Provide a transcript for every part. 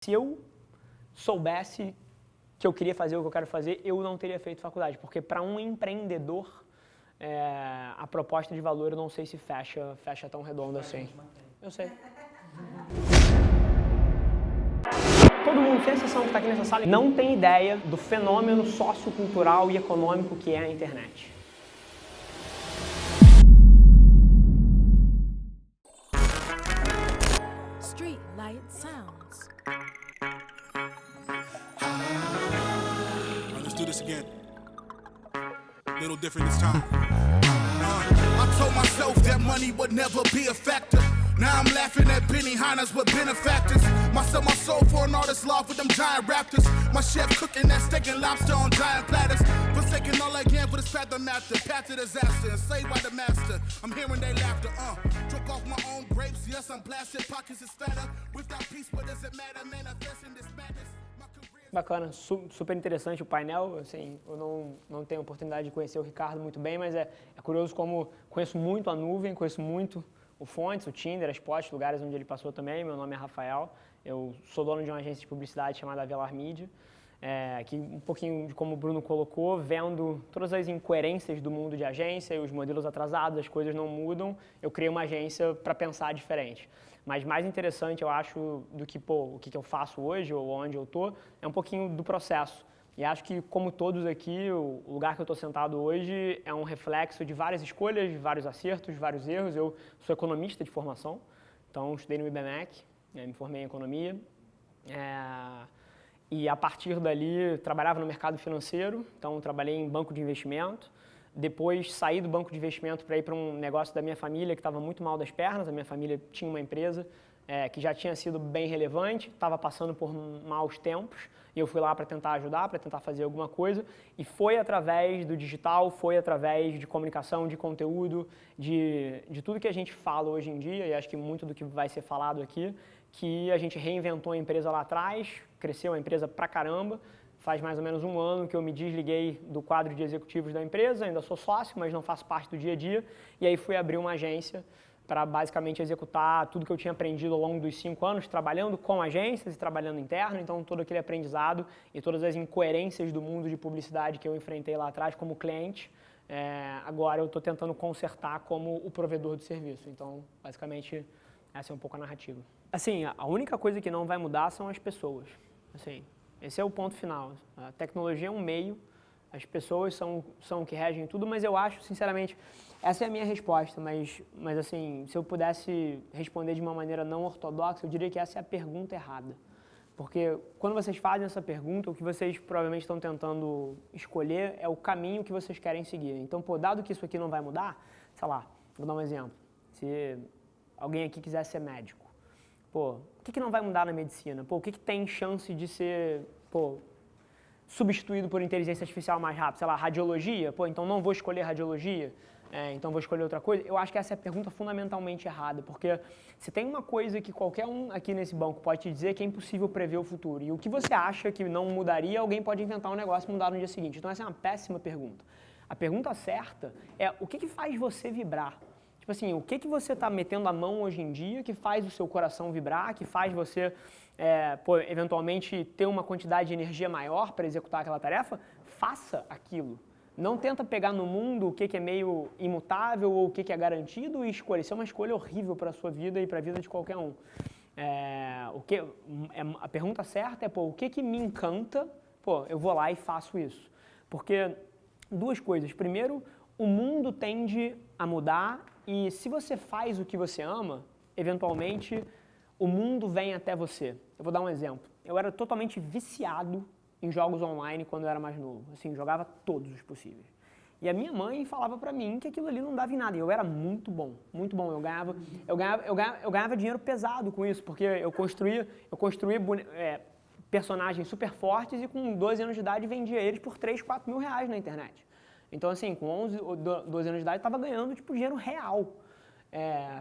Se eu soubesse que eu queria fazer o que eu quero fazer, eu não teria feito faculdade, porque para um empreendedor, a proposta de valor eu não sei se fecha tão redonda assim. Eu sei. Todo mundo, sem exceção que está aqui nessa sala, não tem ideia do fenômeno sociocultural e econômico que é a internet. Street Light Sounds. Let's do this again. A little different this time. I told myself that money would never be a factor. Now I'm laughing at Benihana's with benefactors. Sell my soul for an artist's love with them giant raptors. My chef cooking that steak and lobster on giant platters. Forsaking all again for this fathom master. Path to disaster, enslaved by the master. I'm hearing they laughter, Drunk off my own grapes, yes I'm blasted. Pockets is fatter. Without peace, what does it matter? Manifesting this madness. Bacana, super interessante o painel, assim, eu não tenho oportunidade de conhecer o Ricardo muito bem, mas é curioso como conheço muito a nuvem, conheço muito o Fontes, o Tinder, as Spots, lugares onde ele passou também. Meu nome é Rafael, eu sou dono de uma agência de publicidade chamada Avelar Media, aqui um pouquinho de como o Bruno colocou, vendo todas as incoerências do mundo de agência, os modelos atrasados, as coisas não mudam, eu criei uma agência para pensar diferente. Mas mais interessante, eu acho, do que o que eu faço hoje ou onde eu estou, é um pouquinho do processo. E acho que, como todos aqui, o lugar que eu estou sentado hoje é um reflexo de várias escolhas, de vários acertos, de vários erros. Eu sou economista de formação, então estudei no IBMEC, me formei em economia. E a partir dali, trabalhava no mercado financeiro, então trabalhei em banco de investimento. Depois saí do banco de investimento para ir para um negócio da minha família que estava muito mal das pernas. A minha família tinha uma empresa que já tinha sido bem relevante, estava passando por maus tempos, e eu fui lá para tentar ajudar, para tentar fazer alguma coisa, e foi através do digital, foi através de comunicação, de conteúdo, de tudo que a gente fala hoje em dia, e acho que muito do que vai ser falado aqui, que a gente reinventou a empresa lá atrás, cresceu a empresa pra caramba. Faz mais ou menos um ano que eu me desliguei do quadro de executivos da empresa, ainda sou sócio, mas não faço parte do dia a dia, e aí fui abrir uma agência para basicamente executar tudo que eu tinha aprendido ao longo dos 5 anos, trabalhando com agências e trabalhando interno, então todo aquele aprendizado e todas as incoerências do mundo de publicidade que eu enfrentei lá atrás como cliente, agora eu estou tentando consertar como o provedor do serviço. Então, basicamente, essa é um pouco a narrativa. Assim, a única coisa que não vai mudar são as pessoas. Assim, esse é o ponto final. A tecnologia é um meio, as pessoas são o que regem tudo, mas eu acho, sinceramente, essa é a minha resposta, mas assim, se eu pudesse responder de uma maneira não ortodoxa, eu diria que essa é a pergunta errada. Porque quando vocês fazem essa pergunta, o que vocês provavelmente estão tentando escolher é o caminho que vocês querem seguir. Então, dado que isso aqui não vai mudar, sei lá, vou dar um exemplo. Se alguém aqui quiser ser médico, o que não vai mudar na medicina? O que tem chance de ser, substituído por inteligência artificial mais rápido? Sei lá, radiologia? Então não vou escolher radiologia, então vou escolher outra coisa? Eu acho que essa é a pergunta fundamentalmente errada, porque se tem uma coisa que qualquer um aqui nesse banco pode te dizer que é impossível prever o futuro, e o que você acha que não mudaria, alguém pode inventar um negócio e mudar no dia seguinte. Então essa é uma péssima pergunta. A pergunta certa é o que faz você vibrar? Tipo assim, o que você está metendo a mão hoje em dia que faz o seu coração vibrar, que faz você, eventualmente, ter uma quantidade de energia maior para executar aquela tarefa? Faça aquilo. Não tenta pegar no mundo o que é meio imutável ou o que é garantido e escolher. Isso é uma escolha horrível para a sua vida e para a vida de qualquer um. A pergunta certa é, o que me encanta? Eu vou lá e faço isso. Porque duas coisas. Primeiro, o mundo tende a mudar e se você faz o que você ama, eventualmente o mundo vem até você. Eu vou dar um exemplo. Eu era totalmente viciado em jogos online quando eu era mais novo. Assim, jogava todos os possíveis. E a minha mãe falava pra mim que aquilo ali não dava em nada. E eu era muito bom, muito bom. Eu ganhava dinheiro pesado com isso, porque eu construía personagens super fortes e com 12 anos de idade vendia eles por 3, 4 mil reais na internet. Então, assim, com 11 ou 12 anos de idade, eu estava ganhando, dinheiro real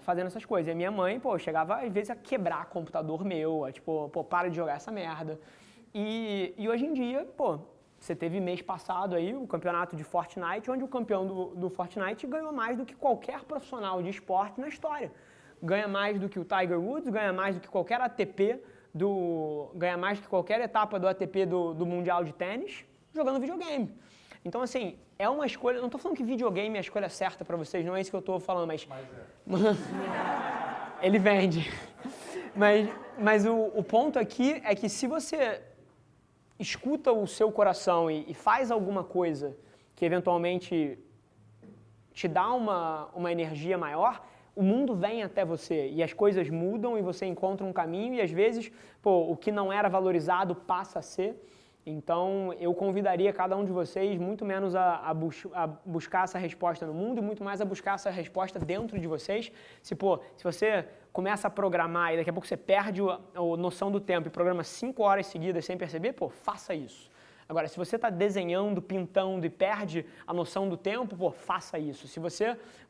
fazendo essas coisas. E a minha mãe, chegava, às vezes, a quebrar computador meu, para de jogar essa merda. E hoje em dia, você teve mês passado aí o campeonato de Fortnite, onde o campeão do Fortnite ganhou mais do que qualquer profissional de esporte na história. Ganha mais do que o Tiger Woods, ganha mais do que qualquer ATP ganhar mais que qualquer etapa do ATP do Mundial de Tênis jogando videogame. Então, assim, é uma escolha... Não estou falando que videogame é a escolha certa para vocês, não é isso que eu estou falando, mas... Ele vende. Mas o ponto aqui é que se você escuta o seu coração e faz alguma coisa que eventualmente te dá uma energia maior, o mundo vem até você e as coisas mudam e você encontra um caminho e às vezes, o que não era valorizado passa a ser. Então, eu convidaria cada um de vocês muito menos a buscar essa resposta no mundo e muito mais a buscar essa resposta dentro de vocês. Se você começa a programar e daqui a pouco você perde a noção do tempo e programa 5 horas seguidas sem perceber, faça isso. Agora, se você está desenhando, pintando e perde a noção do tempo, faça isso. Se você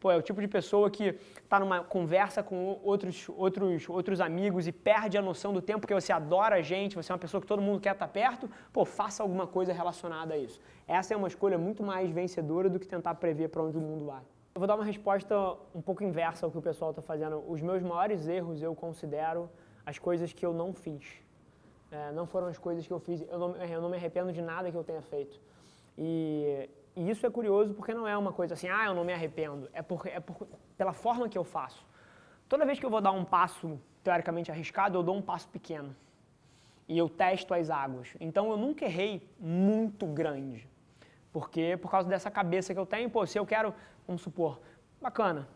é o tipo de pessoa que está numa conversa com outros amigos e perde a noção do tempo porque você adora a gente, você é uma pessoa que todo mundo quer estar perto, faça alguma coisa relacionada a isso. Essa é uma escolha muito mais vencedora do que tentar prever para onde o mundo vai. Eu vou dar uma resposta um pouco inversa ao que o pessoal está fazendo. Os meus maiores erros eu considero as coisas que eu não fiz. Não foram as coisas que eu fiz, eu não me arrependo de nada que eu tenha feito. E isso é curioso porque não é uma coisa assim, eu não me arrependo, pela forma que eu faço. Toda vez que eu vou dar um passo teoricamente arriscado, eu dou um passo pequeno. E eu testo as águas. Então eu nunca errei muito grande. Porque por causa dessa cabeça que eu tenho, se eu quero, vamos supor, bacana,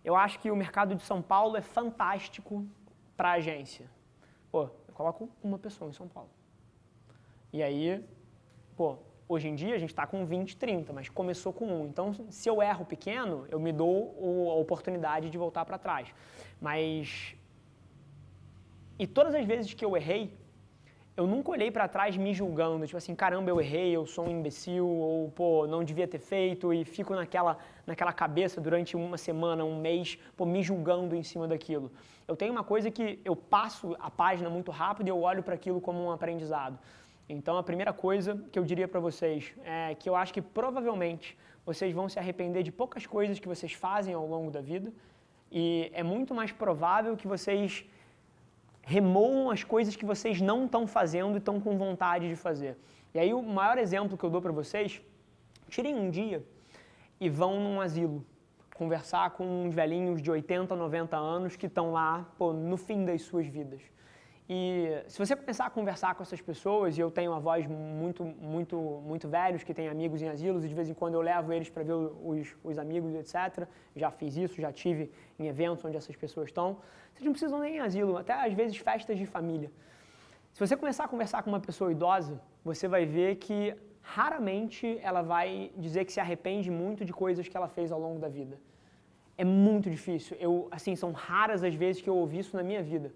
eu acho que o mercado de São Paulo é fantástico para a agência. Eu coloco uma pessoa em São Paulo. E aí, hoje em dia a gente está com 20, 30, mas começou com 1. Então, se eu erro pequeno, eu me dou a oportunidade de voltar para trás. E todas as vezes que eu errei, eu nunca olhei para trás me julgando, tipo assim, caramba, eu errei, eu sou um imbecil, ou não devia ter feito, e fico naquela cabeça durante uma semana, um mês, me julgando em cima daquilo. Eu tenho uma coisa que eu passo a página muito rápido e eu olho para aquilo como um aprendizado. Então, a primeira coisa que eu diria para vocês é que eu acho que provavelmente vocês vão se arrepender de poucas coisas que vocês fazem ao longo da vida, e é muito mais provável que vocês remoam as coisas que vocês não estão fazendo e estão com vontade de fazer. E aí o maior exemplo que eu dou para vocês, tirem um dia e vão num asilo, conversar com uns velhinhos de 80, 90 anos que estão lá, no fim das suas vidas. E se você começar a conversar com essas pessoas, e eu tenho avós muito velhos que têm amigos em asilos, e de vez em quando eu levo eles para ver os amigos, etc. Já fiz isso, já tive em eventos onde essas pessoas estão. Vocês não precisam nem ir em asilo, até às vezes festas de família. Se você começar a conversar com uma pessoa idosa, você vai ver que raramente ela vai dizer que se arrepende muito de coisas que ela fez ao longo da vida. É muito difícil. São raras as vezes que eu ouvi isso na minha vida.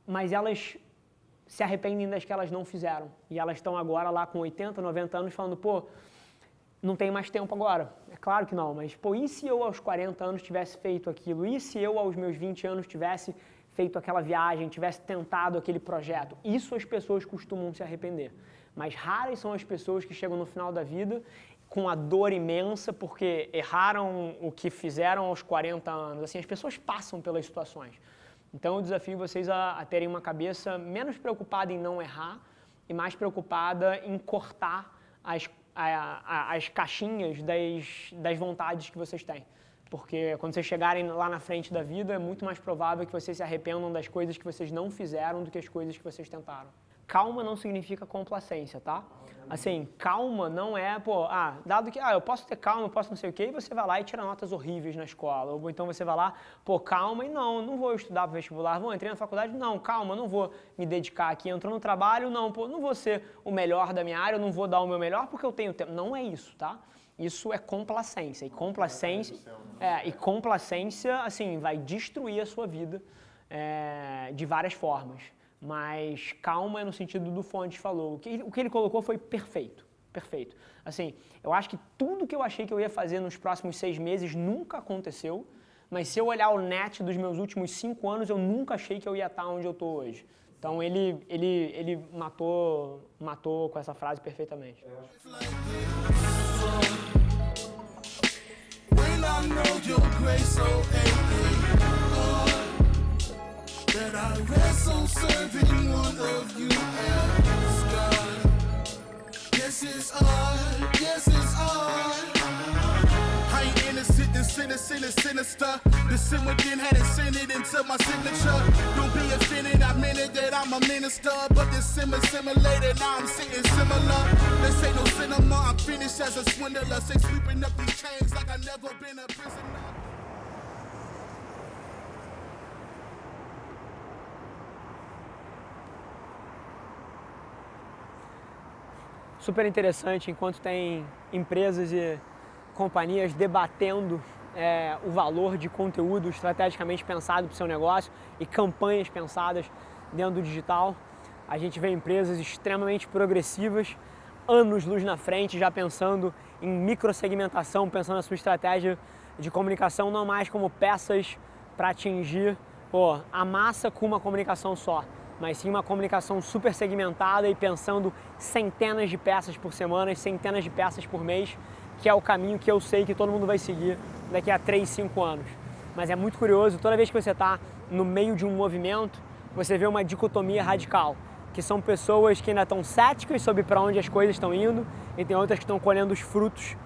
Mas elas se arrependem das que elas não fizeram. E elas estão agora lá com 80, 90 anos falando, não tem mais tempo agora. É claro que não, mas e se eu aos 40 anos tivesse feito aquilo? E se eu aos meus 20 anos tivesse feito aquela viagem, tivesse tentado aquele projeto? Isso as pessoas costumam se arrepender. Mas raras são as pessoas que chegam no final da vida com a dor imensa porque erraram o que fizeram aos 40 anos. As pessoas passam pelas situações. Então, eu desafio vocês a terem uma cabeça menos preocupada em não errar e mais preocupada em cortar as caixinhas das vontades que vocês têm. Porque quando vocês chegarem lá na frente da vida, é muito mais provável que vocês se arrependam das coisas que vocês não fizeram do que as coisas que vocês tentaram. Calma não significa complacência, tá? Calma não é, dado que, eu posso ter calma, eu posso não sei o quê, e você vai lá e tira notas horríveis na escola. Ou então você vai lá, calma, e não vou estudar para vestibular, entrei na faculdade, não, calma, não vou me dedicar aqui, entrou no trabalho, não vou ser o melhor da minha área, eu não vou dar o meu melhor porque eu tenho tempo. Não é isso, tá? Isso é complacência. E complacência, vai destruir a sua vida de várias formas. Mas calma é no sentido do Fontes falou. O que ele colocou foi perfeito. Perfeito. Eu acho que tudo que eu achei que eu ia fazer nos próximos 6 meses nunca aconteceu. Mas se eu olhar o net dos meus últimos 5 anos, eu nunca achei que eu ia estar onde eu estou hoje. Então ele matou com essa frase perfeitamente. When I know your grace so aching, that that I wrestle serving one of you as God. Yes, it's odd, yes, it's odd. I ain't innocent, the sinister. The sin within had it sent it into my signature. Don't be offended, I meant it that I'm a minister. But this simulated, now I'm sitting similar. This ain't no cinema, I'm finished as a swindler. Say sweeping up these chains like I never been a prisoner. Super interessante enquanto tem empresas e companhias debatendo o valor de conteúdo estrategicamente pensado para o seu negócio e campanhas pensadas dentro do digital. A gente vê empresas extremamente progressivas, anos-luz na frente, já pensando em microsegmentação, pensando na sua estratégia de comunicação não mais como peças para atingir a massa com uma comunicação só, mas sim uma comunicação super segmentada e pensando centenas de peças por semana, centenas de peças por mês, que é o caminho que eu sei que todo mundo vai seguir daqui a 3, 5 anos. Mas é muito curioso, toda vez que você está no meio de um movimento, você vê uma dicotomia radical, que são pessoas que ainda estão céticas sobre para onde as coisas estão indo e tem outras que estão colhendo os frutos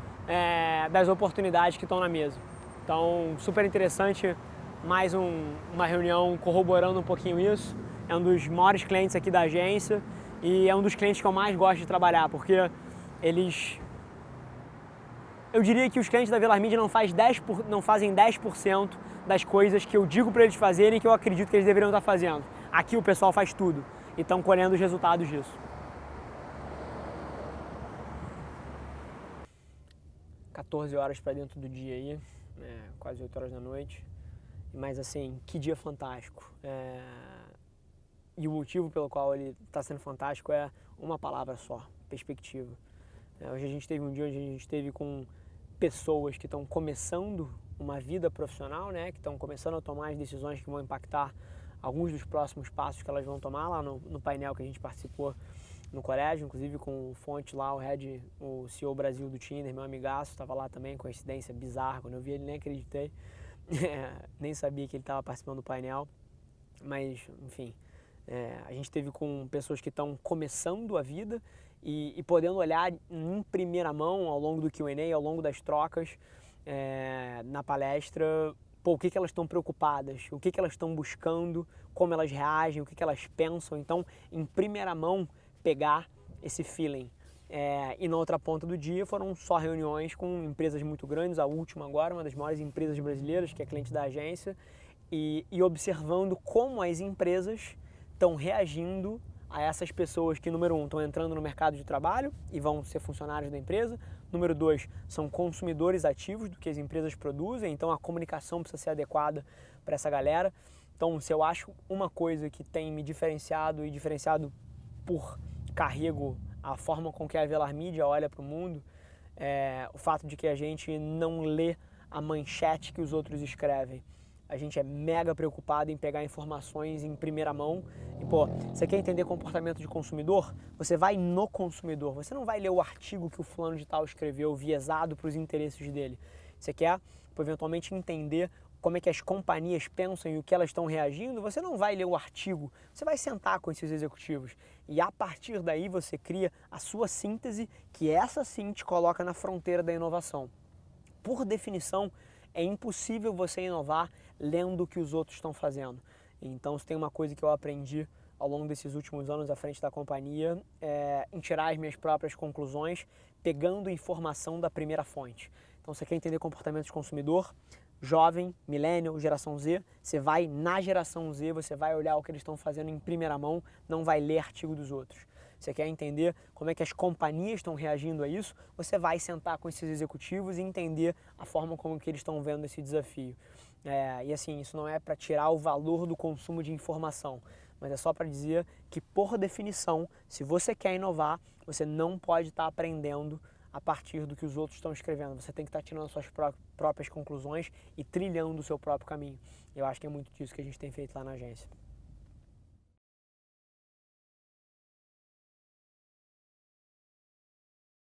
das oportunidades que estão na mesa. Então, super interessante, mais uma reunião corroborando um pouquinho isso. É um dos maiores clientes aqui da agência e é um dos clientes que eu mais gosto de trabalhar, porque eles... Eu diria que os clientes da Velar Mídia não fazem 10% das coisas que eu digo para eles fazerem e que eu acredito que eles deveriam estar fazendo. Aqui o pessoal faz tudo e estão colhendo os resultados disso. 14 horas para dentro do dia aí, quase 8 horas da noite. Mas assim, que dia fantástico. E o motivo pelo qual ele está sendo fantástico é uma palavra só, perspectiva. Hoje a gente teve um dia onde a gente teve com pessoas que estão começando uma vida profissional, né, que estão começando a tomar as decisões que vão impactar alguns dos próximos passos que elas vão tomar lá no painel que a gente participou no colégio, inclusive com o Fonte lá, o CEO Brasil do Tinder, meu amigaço, estava lá também, coincidência bizarra, quando eu vi ele nem acreditei, nem sabia que ele estava participando do painel, mas enfim, a gente teve com pessoas que estão começando a vida e podendo olhar em primeira mão ao longo do Q&A, ao longo das trocas na palestra, o que elas estão preocupadas, o que elas estão buscando, como elas reagem, o que elas pensam. Então, em primeira mão, pegar esse feeling. E na outra ponta do dia foram só reuniões com empresas muito grandes, a última agora, uma das maiores empresas brasileiras, que é cliente da agência, e observando como as empresas estão reagindo a essas pessoas que, número 1, estão entrando no mercado de trabalho e vão ser funcionários da empresa. Número 2, são consumidores ativos do que as empresas produzem, então a comunicação precisa ser adequada para essa galera. Então, se eu acho uma coisa que tem me diferenciado e diferenciado por carrego a forma com que a Velar Mídia olha para o mundo, é o fato de que a gente não lê a manchete que os outros escrevem. A gente é mega preocupado em pegar informações em primeira mão. E, você quer entender comportamento de consumidor? Você vai no consumidor. Você não vai ler o artigo que o fulano de tal escreveu, viesado para os interesses dele. Você quer, eventualmente, entender como é que as companhias pensam e o que elas estão reagindo? Você não vai ler o artigo. Você vai sentar com esses executivos. E, a partir daí, você cria a sua síntese, que essa sim te coloca na fronteira da inovação. Por definição, é impossível você inovar lendo o que os outros estão fazendo. Então, se tem uma coisa que eu aprendi ao longo desses últimos anos à frente da companhia, em tirar as minhas próprias conclusões, pegando informação da primeira fonte. Então, você quer entender comportamento de consumidor, jovem, millennial, geração Z, você vai na geração Z, você vai olhar o que eles estão fazendo em primeira mão, não vai ler artigo dos outros. Você quer entender como é que as companhias estão reagindo a isso, você vai sentar com esses executivos e entender a forma como que eles estão vendo esse desafio. E assim, isso não é para tirar o valor do consumo de informação, mas é só para dizer que, por definição, se você quer inovar, você não pode estar aprendendo a partir do que os outros estão escrevendo. Você tem que estar tirando suas próprias conclusões e trilhando o seu próprio caminho. Eu acho que é muito disso que a gente tem feito lá na agência.